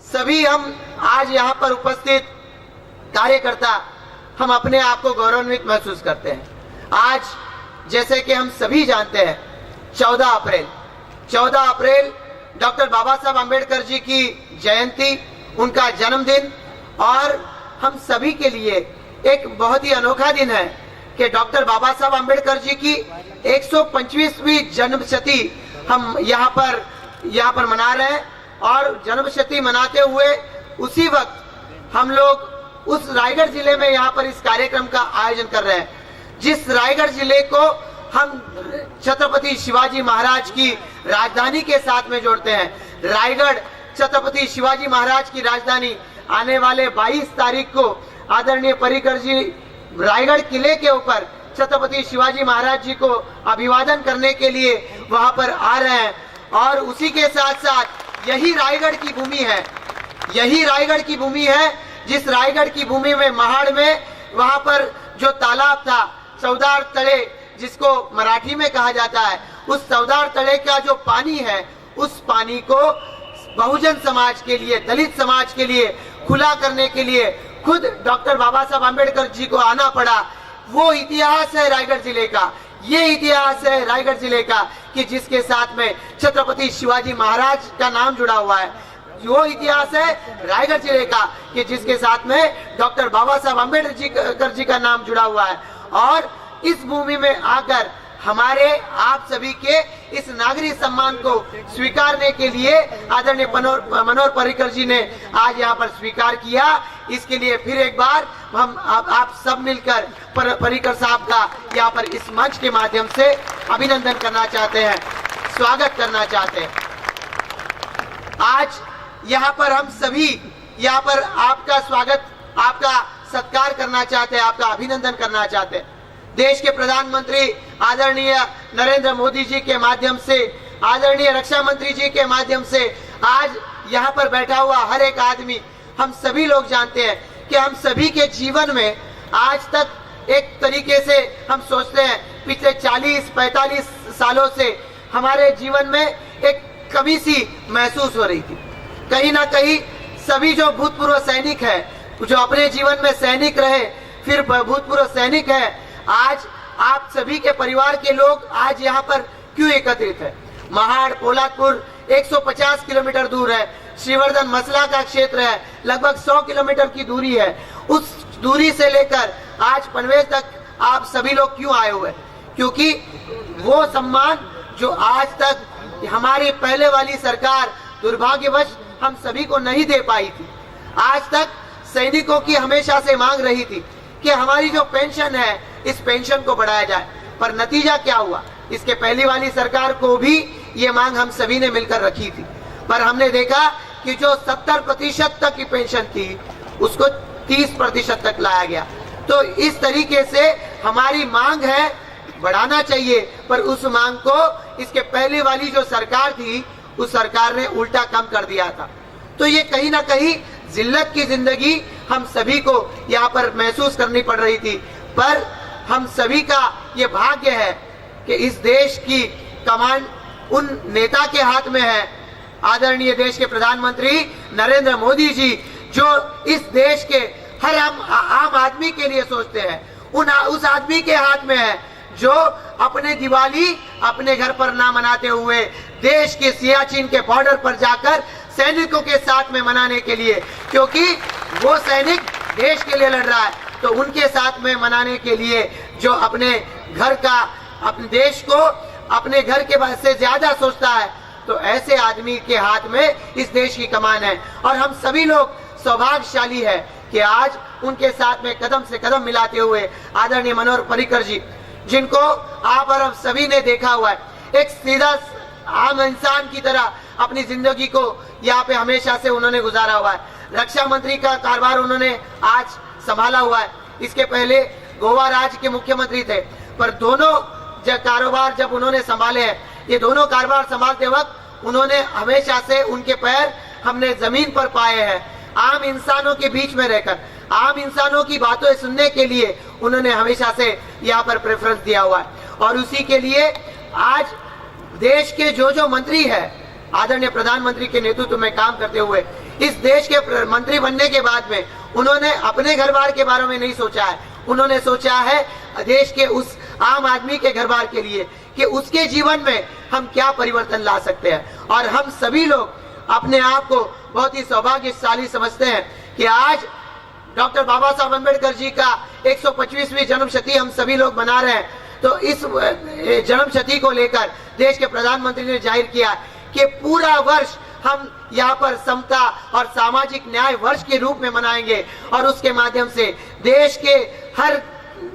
सभी हम आज यहाँ पर उपस्थित कार्यकर्ता हम अपने आप को गौरवान्वित महसूस करते हैं। आज जैसे कि हम सभी जानते हैं 14 अप्रैल डॉक्टर बाबा साहब आम्बेडकर जी की जयंती, उनका जन्मदिन, और हम सभी के लिए एक बहुत ही अनोखा दिन है कि डॉक्टर बाबा साहब आम्बेडकर जी की 125वीं जन्मशती हम यहाँ पर मना रहे हैं। और जन्मशती मनाते हुए उसी वक्त हम लोग उस रायगढ़ जिले में यहाँ पर इस कार्यक्रम का आयोजन कर रहे हैं, जिस रायगढ़ जिले को हम छत्रपति शिवाजी महाराज की राजधानी के साथ में जोड़ते हैं। रायगढ़ छत्रपति शिवाजी महाराज की राजधानी आने वाले 22 तारीख को आदरणीय पर्रिकर जी रायगढ़ किले के ऊपर छत्रपति शिवाजी महाराज जी को अभिवादन करने के लिए वहां पर आ रहे हैं। और उसी के साथ साथ यही रायगढ़ की भूमि है जिस रायगढ़ की भूमि में महाड़ में वहां पर जो तालाब था चौदार तले, जिसको मराठी में कहा जाता है, उस चौदार तले का जो पानी है, उस पानी को बहुजन समाज के लिए, दलित समाज के लिए खुला करने के लिए खुद डॉक्टर बाबा साहब आम्बेडकर जी को आना पड़ा। वो इतिहास है रायगढ़ जिले का, ये इतिहास है रायगढ़ जिले का कि जिसके साथ में छत्रपति शिवाजी महाराज का नाम जुड़ा हुआ है। वो इतिहास है रायगढ़ जिले का कि जिसके साथ में डॉक्टर बाबा साहब आम्बेडकर जी का नाम जुड़ा हुआ है। और इस भूमि में आकर हमारे आप सभी के इस नागरिक सम्मान को स्वीकारने के लिए आदरणीय मनोहर पर्रिकर जी ने आज यहाँ पर स्वीकार किया। इसके लिए फिर एक बार हम आप सब मिलकर पर्रिकर साहब का यहाँ पर इस मंच के माध्यम से अभिनंदन करना चाहते हैं, स्वागत करना चाहते हैं। आज यहाँ पर हम सभी यहाँ पर आपका स्वागत, आपका सत्कार करना चाहते हैं, आपका अभिनंदन करना चाहते हैं। देश के प्रधानमंत्री आदरणीय नरेंद्र मोदी जी के माध्यम से, आदरणीय रक्षा मंत्री जी के माध्यम से आज यहाँ पर बैठा हुआ हर एक आदमी, हम सभी लोग जानते हैं कि हम सभी के जीवन में आज तक एक तरीके से हम सोचते हैं पिछले 40-45 सालों से हमारे जीवन में एक कमी सी महसूस हो रही थी। कहीं ना कहीं सभी जो भूतपूर्व सैनिक है, जो अपने जीवन में सैनिक रहे फिर भूतपूर्व सैनिक है, आज आप सभी के परिवार के लोग आज यहाँ पर क्यों एकत्रित है? महाड़ पोलादपुर 150 किलोमीटर दूर है, श्रीवर्धन मसला का क्षेत्र है, लगभग 100 किलोमीटर की दूरी है। उस दूरी से लेकर आज पनवेल तक आप सभी लोग क्यों आए हुए? क्योंकि वो सम्मान जो आज तक हमारी पहले वाली सरकार दुर्भाग्यवश हम सभी को नहीं दे पाई थी। आज तक सैनिकों की हमेशा से मांग रही थी कि हमारी जो पेंशन है, इस पेंशन को बढ़ाया जाए, पर नतीजा क्या हुआ? इसके पहली वाली सरकार को भी ये मांग हम सभी ने मिलकर रखी थी, पर हमने देखा कि जो 70% तक की पेंशन थी उसको 30% तक लाया गया। तो इस तरीके से हमारी मांग है, बढ़ाना चाहिए, पर उस मांग को इसके पहले वाली जो सरकार थी उस सरकार ने उल्टा कम कर दिया था। तो ये कहीं ना कहीं जिल्लत की जिंदगी हम सभी को यहाँ पर महसूस करनी पड़ रही थी। पर हम सभी का ये भाग्य है कि इस देश की कमान उन नेता के हाथ में है, आदरणीय देश के प्रधानमंत्री नरेंद्र मोदी जी, जो इस देश के हर आम आदमी के लिए सोचते हैं। उस आदमी के हाथ में है जो अपने दिवाली अपने घर पर ना मनाते हुए देश के सियाचिन के बॉर्डर पर जाकर सैनिकों के साथ में मनाने के लिए, क्योंकि वो सैनिक देश के लिए लड़ रहा है, तो उनके साथ में मनाने के लिए जो अपने घर का, अपने देश को अपने घर के बाद से ज्यादा सोचता है, तो ऐसे आदमी के हाथ में इस देश की कमान है। और हम सभी लोग सौभाग्यशाली है कि आज उनके साथ में कदम से कदम मिलाते हुए आदरणीय मनोहर पर्रिकर जी, जिनको आप और हम सभी ने देखा हुआ है, एक सीधा आम इंसान की तरह अपनी जिंदगी को यहाँ पे हमेशा से उन्होंने गुजारा हुआ है। रक्षा मंत्री का कारभार उन्होंने आज संभाला हुआ है। इसके पहले गोवा राज्य के मुख्यमंत्री थे, पर दोनों कारोबार जब उन्होंने संभाले हैं, ये दोनों कारोबार संभालते वक्त उन्होंने हमेशा से उनके पैर हमने जमीन पर पाए हैं। आम इंसानों के बीच में रहकर आम इंसानों की बातें सुनने के लिए उन्होंने हमेशा से यहाँ पर प्रेफरेंस दिया हुआ है। और उसी के लिए आज देश के जो मंत्री है आदरणीय प्रधानमंत्री के नेतृत्व में काम करते हुए इस देश के मंत्री बनने के बाद में उन्होंने अपने घर बार के बारे में नहीं सोचा है, उन्होंने सोचा है देश के उस आम आदमी के घर बार के लिए कि उसके जीवन में हम क्या परिवर्तन ला सकते हैं। और हम सभी लोग अपने आप को बहुत ही सौभाग्यशाली समझते हैं कि आज डॉक्टर बाबा साहब अम्बेडकर जी का 125वीं जन्मशती हम सभी लोग मना रहे हैं। तो इस जन्मशती को लेकर देश के प्रधानमंत्री ने जाहिर किया कि पूरा वर्ष हम यहाँ पर समता और सामाजिक न्याय वर्ष के रूप में मनाएंगे और उसके माध्यम से देश के हर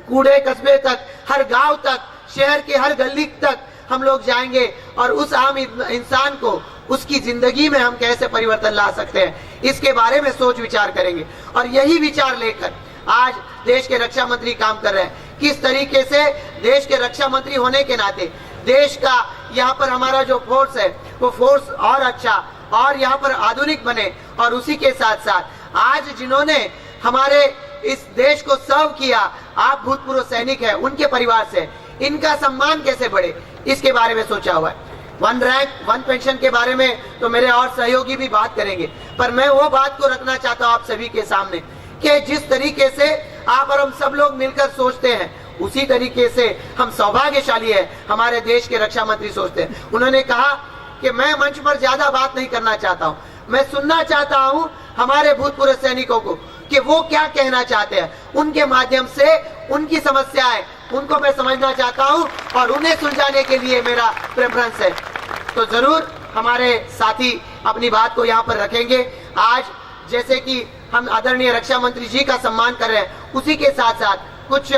कूड़े कस्बे तक, हर गांव तक, शहर के हर गली तक हम लोग जाएंगे और उस आम इंसान को उसकी जिंदगी में हम कैसे परिवर्तन ला सकते हैं इसके बारे में सोच विचार करेंगे। और यही विचार लेकर आज देश के रक्षा मंत्री काम कर रहे हैं। किस तरीके से देश के रक्षा मंत्री होने के नाते देश का यहाँ पर हमारा जो फोर्स है वो फोर्स और अच्छा और यहाँ पर आधुनिक बने, और उसी के साथ साथ आज जिन्होंने हमारे इस देश को सर्व किया, आप भूतपूर्व सैनिक हैं, उनके परिवार से इनका सम्मान कैसे बढ़े इसके बारे में सोचा हुआ है। वन रैंक वन पेंशन के बारे में तो मेरे और सहयोगी भी बात करेंगे, पर मैं वो बात को रखना चाहता हूँ आप सभी के सामने कि जिस तरीके से आप और हम सब लोग मिलकर सोचते हैं उसी तरीके से हम सौभाग्यशाली है हमारे देश के रक्षा मंत्री सोचते हैं। उन्होंने कहा कि मैं मंच पर ज्यादा बात नहीं करना चाहता हूँ, मैं सुनना चाहता हूँ हमारे भूतपूर्व सैनिकों को कि वो क्या कहना चाहते हैं, उनके माध्यम से उनकी समस्याएं उनको मैं समझना चाहता हूँ और उन्हें सुलझाने के लिए मेरा प्रेफरेंस है। तो जरूर हमारे साथी अपनी बात को यहाँ पर रखेंगे। आज जैसे कि हम आदरणीय रक्षा मंत्री जी का सम्मान कर रहे हैं, उसी के साथ साथ कुछ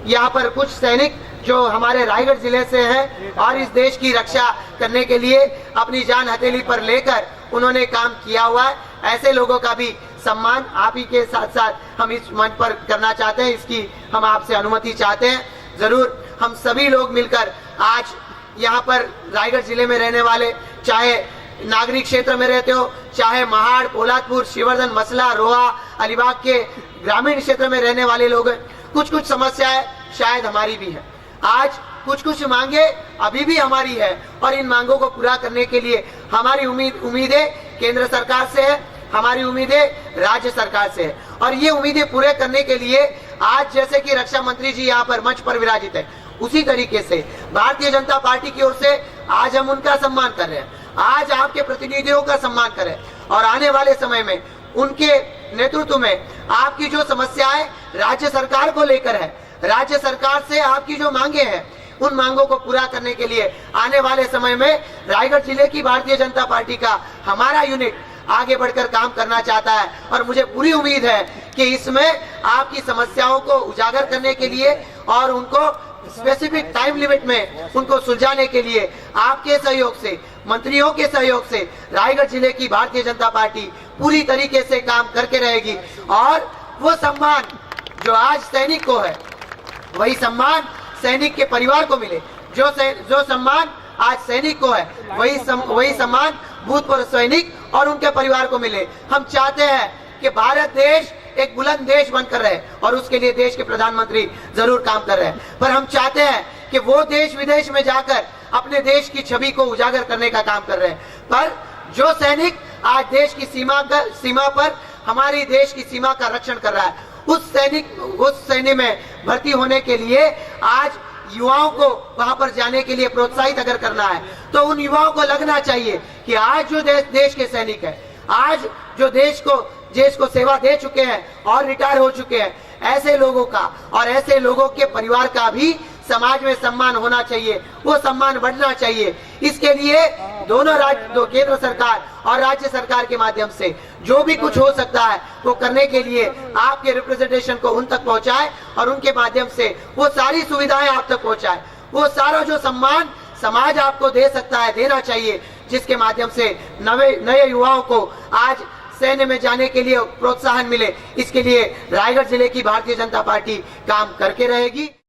यहाँ पर कुछ सैनिक जो हमारे रायगढ़ जिले से हैं और इस देश की रक्षा करने के लिए अपनी जान हथेली पर लेकर उन्होंने काम किया हुआ है, ऐसे लोगों का भी सम्मान आप ही के साथ साथ हम इस मंच पर करना चाहते हैं। इसकी हम आपसे अनुमति चाहते हैं। जरूर हम सभी लोग मिलकर आज यहाँ पर रायगढ़ जिले में रहने वाले, चाहे नागरिक क्षेत्र में रहते हो, चाहे महाड़, पोलादपुर, शिवरधन, मसला, रोहा, अलीबाग के ग्रामीण क्षेत्र में रहने वाले लोग हैं, कुछ समस्याएं शायद हमारी भी है, आज कुछ मांगे अभी भी हमारी है और इन मांगों को पूरा करने के लिए हमारी उम्मीदें केंद्र सरकार से है, हमारी उम्मीदें राज्य सरकार से है। और ये उम्मीदें पूरे करने के लिए आज जैसे कि रक्षा मंत्री जी यहाँ पर मंच पर विराजित है, उसी तरीके से भारतीय जनता पार्टी की ओर से आज हम उनका सम्मान कर रहे हैं, आज आपके प्रतिनिधियों का सम्मान कर रहे हैं और आने वाले समय में उनके नेतृत्व में आपकी जो समस्याएं राज्य सरकार को लेकर है, राज्य सरकार से आपकी जो मांगे हैं, उन मांगों को पूरा करने के लिए आने वाले समय में रायगढ़ जिले की भारतीय जनता पार्टी का हमारा यूनिट आगे बढ़कर काम करना चाहता है। और मुझे पूरी उम्मीद है कि इसमें आपकी समस्याओं को उजागर करने के लिए और उनको स्पेसिफिक टाइम लिमिट में उनको सुलझाने के लिए आपके सहयोग से, मंत्रियों के सहयोग से रायगढ़ जिले की भारतीय जनता पार्टी पूरी तरीके से काम करके रहेगी। और वो सम्मान जो आज सैनिक को है वही सम्मान सैनिक के परिवार को मिले, जो सम्मान आज सैनिक को है वही सम्मान भूतपूर्व सैनिक और उनके परिवार को मिले। हम चाहते हैं कि भारत देश एक बुलंद देश बनकर रहे और उसके लिए देश के प्रधानमंत्री जरूर काम कर रहे हैं, पर हम चाहते हैं कि वो देश विदेश में जाकर अपने देश की छवि को उजागर करने का काम कर रहे हैं। पर जो सैनिक आज देश की सीमा पर हमारी देश की सीमा का रक्षण कर रहा है, उस सैन्य में भर्ती होने के लिए आज युवाओं को वहां पर जाने के लिए प्रोत्साहित अगर करना है तो उन युवाओं को लगना चाहिए कि आज जो देश के सैनिक है, आज जो देश को सेवा दे चुके हैं और रिटायर हो चुके हैं, ऐसे लोगों का और ऐसे लोगों के परिवार का भी समाज में सम्मान होना चाहिए, वो सम्मान बढ़ना चाहिए। इसके लिए दोनों केंद्र सरकार और राज्य सरकार के माध्यम से जो भी कुछ हो सकता है वो करने के लिए आपके रिप्रेजेंटेशन को उन तक पहुंचाए और उनके माध्यम से वो सारी सुविधाएं आप तक पहुंचाए, वो सारा जो सम्मान समाज आपको दे सकता है देना चाहिए, जिसके माध्यम से नए युवाओं को आज सैन्य में जाने के लिए प्रोत्साहन मिले। इसके लिए रायगढ़ जिले की भारतीय जनता पार्टी काम करके रहेगी।